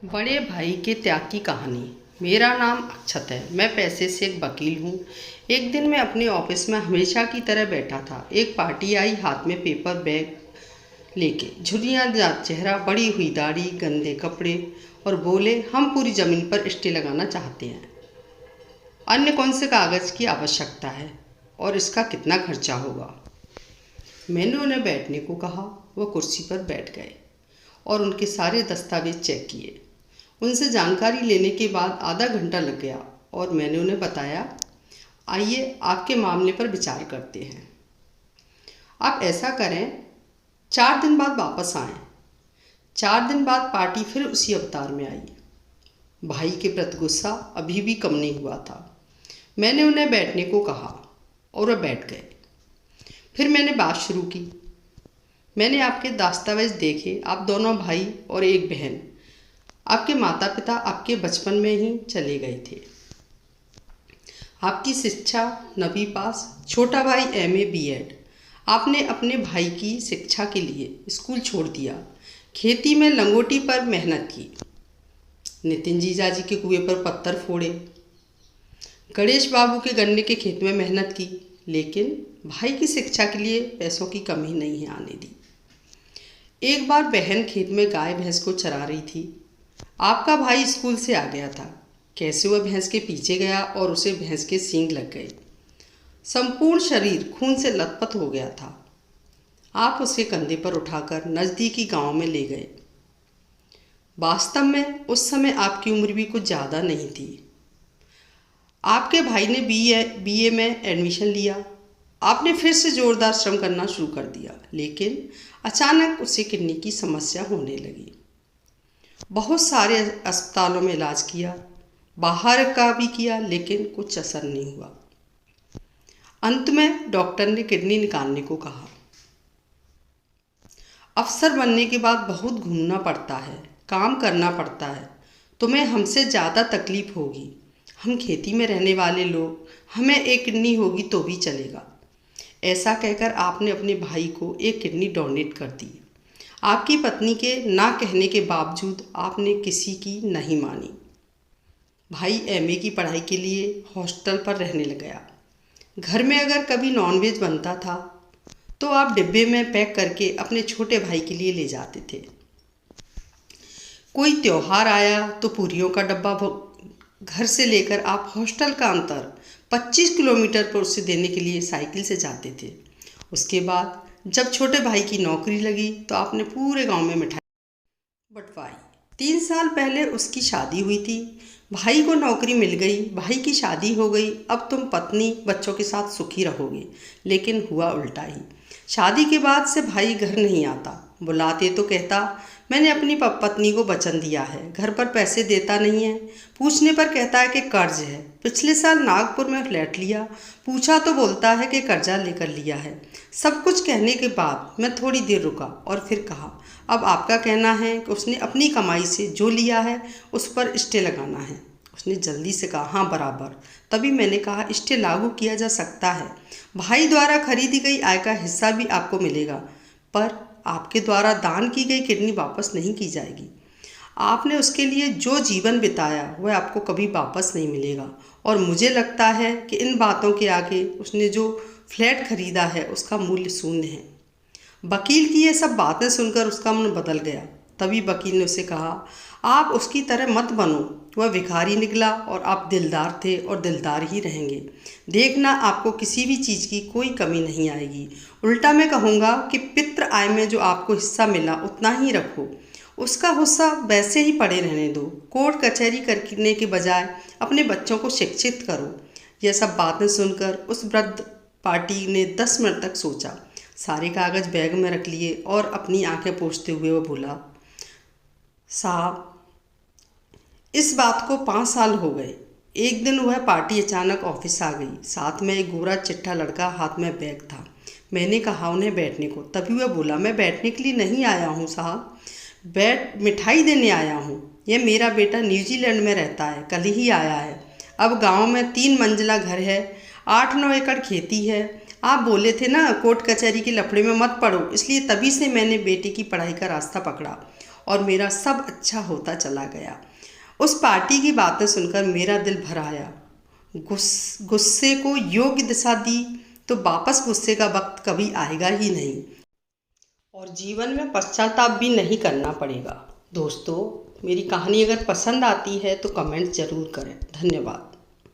बड़े भाई के त्याग की कहानी। मेरा नाम अक्षत है। मैं पैसे से एक वकील हूँ। एक दिन मैं अपने ऑफिस में हमेशा की तरह बैठा था। एक पार्टी आई, हाथ में पेपर बैग लेके, झुर्रियाँ चेहरा, बड़ी हुई दाढ़ी, गंदे कपड़े, और बोले, हम पूरी ज़मीन पर स्टे लगाना चाहते हैं। अन्य कौन से कागज़ की आवश्यकता है और इसका कितना खर्चा होगा। मैंने उन्हें बैठने को कहा। वो कुर्सी पर बैठ गए और उनके सारे दस्तावेज चेक किए। उनसे जानकारी लेने के बाद आधा घंटा लग गया और मैंने उन्हें बताया, आइए आपके मामले पर विचार करते हैं। आप ऐसा करें, 4 दिन बाद वापस आएं। 4 दिन बाद पार्टी फिर उसी अवतार में आई। भाई के प्रति गुस्सा अभी भी कम नहीं हुआ था। मैंने उन्हें बैठने को कहा और वह बैठ गए। फिर मैंने बात शुरू की। मैंने आपके दस्तावेज देखे। आप दोनों भाई और एक बहन। आपके माता पिता आपके बचपन में ही चले गए थे। आपकी शिक्षा 9वीं पास, छोटा भाई MA B.Ed। आपने अपने भाई की शिक्षा के लिए स्कूल छोड़ दिया, खेती में लंगोटी पर मेहनत की, नितिन जीजाजी के कुएं पर पत्थर फोड़े, गणेश बाबू के गन्ने के खेत में मेहनत की, लेकिन भाई की शिक्षा के लिए पैसों की कमी नहीं आने दी। एक बार बहन खेत में गाय भैंस को चरा रही थी। आपका भाई स्कूल से आ गया था। कैसे वह भैंस के पीछे गया और उसे भैंस के सींग लग गए। संपूर्ण शरीर खून से लथपथ हो गया था। आप उसे कंधे पर उठाकर नज़दीकी गांव में ले गए। वास्तव में उस समय आपकी उम्र भी कुछ ज़्यादा नहीं थी। आपके भाई ने BA में एडमिशन लिया। आपने फिर से जोरदार श्रम करना शुरू कर दिया, लेकिन अचानक उसे किडनी की समस्या होने लगी। बहुत सारे अस्पतालों में इलाज किया, बाहर का भी किया, लेकिन कुछ असर नहीं हुआ। अंत में डॉक्टर ने किडनी निकालने को कहा। अफसर बनने के बाद बहुत घूमना पड़ता है, काम करना पड़ता है। तुम्हें हमसे ज़्यादा तकलीफ होगी। हम खेती में रहने वाले लोग, हमें एक किडनी होगी तो भी चलेगा। ऐसा कहकर आपने अपने भाई को एक किडनी डोनेट कर दी। आपकी पत्नी के ना कहने के बावजूद आपने किसी की नहीं मानी। भाई MA की पढ़ाई के लिए हॉस्टल पर रहने लग गया। घर में अगर कभी नॉनवेज बनता था तो आप डिब्बे में पैक करके अपने छोटे भाई के लिए ले जाते थे। कोई त्योहार आया तो पूरियों का डब्बा घर से लेकर आप हॉस्टल का अंतर 25 किलोमीटर पर उसे देने के लिए साइकिल से जाते थे। उसके बाद जब छोटे भाई की नौकरी लगी तो आपने पूरे गांव में मिठाई बंटवाई। 3 साल पहले उसकी शादी हुई थी। भाई को नौकरी मिल गई, भाई की शादी हो गई। अब तुम पत्नी बच्चों के साथ सुखी रहोगे, लेकिन हुआ उल्टा ही। शादी के बाद से भाई घर नहीं आता। बुलाते तो कहता, मैंने अपनी पत्नी को वचन दिया है, घर पर पैसे देता नहीं है। पूछने पर कहता है कि कर्ज है। पिछले साल नागपुर में फ्लैट लिया, पूछा तो बोलता है कि कर्जा लेकर लिया है। सब कुछ कहने के बाद मैं थोड़ी देर रुका और फिर कहा, अब आपका कहना है कि उसने अपनी कमाई से जो लिया है उस पर स्टे लगाना है। उसने जल्दी से कहा, हाँ बराबर। तभी मैंने कहा, स्टे लागू किया जा सकता है। भाई द्वारा खरीदी गई आय का हिस्सा भी आपको मिलेगा, पर आपके द्वारा दान की गई किडनी वापस नहीं की जाएगी। आपने उसके लिए जो जीवन बिताया वह आपको कभी वापस नहीं मिलेगा, और मुझे लगता है कि इन बातों के आगे उसने जो फ्लैट खरीदा है उसका मूल्य शून्य है। वकील की ये सब बातें सुनकर उसका मन बदल गया। तभी वकील ने उसे कहा, आप उसकी तरह मत बनो। वह भिखारी निकला और आप दिलदार थे और दिलदार ही रहेंगे। देखना, आपको किसी भी चीज़ की कोई कमी नहीं आएगी। उल्टा मैं कहूँगा कि पितृ आय में जो आपको हिस्सा मिला उतना ही रखो, उसका हिस्सा वैसे ही पड़े रहने दो। कोर्ट कचहरी करने के बजाय अपने बच्चों को शिक्षित करो। यह सब बातें सुनकर उस वृद्ध पार्टी ने 10 मिनट तक सोचा, सारे कागज़ बैग में रख लिए और अपनी आंखें पोंछते हुए वो बोला, साहब, इस बात को 5 साल हो गए। एक दिन वह पार्टी अचानक ऑफिस आ गई। साथ में एक गोरा चिट्ठा लड़का, हाथ में बैग था। मैंने कहा उन्हें बैठने को। तभी वह बोला, मैं बैठने के लिए नहीं आया हूँ साहब, मिठाई देने आया हूँ। यह मेरा बेटा न्यूजीलैंड में रहता है, कल ही आया है। अब गांव में 3 मंजिला घर है, 8-9 एकड़ खेती है। आप बोले थे ना कोर्ट कचहरी के लफड़े में मत पड़ो, इसलिए तभी से मैंने बेटे की पढ़ाई का रास्ता पकड़ा और मेरा सब अच्छा होता चला गया। उस पार्टी की बातें सुनकर मेरा दिल भर आया। गुस्से को योग्य दिशा दी तो वापस गुस्से का वक्त कभी आएगा ही नहीं और जीवन में पश्चाताप भी नहीं करना पड़ेगा। दोस्तों, मेरी कहानी अगर पसंद आती है तो कमेंट ज़रूर करें। धन्यवाद।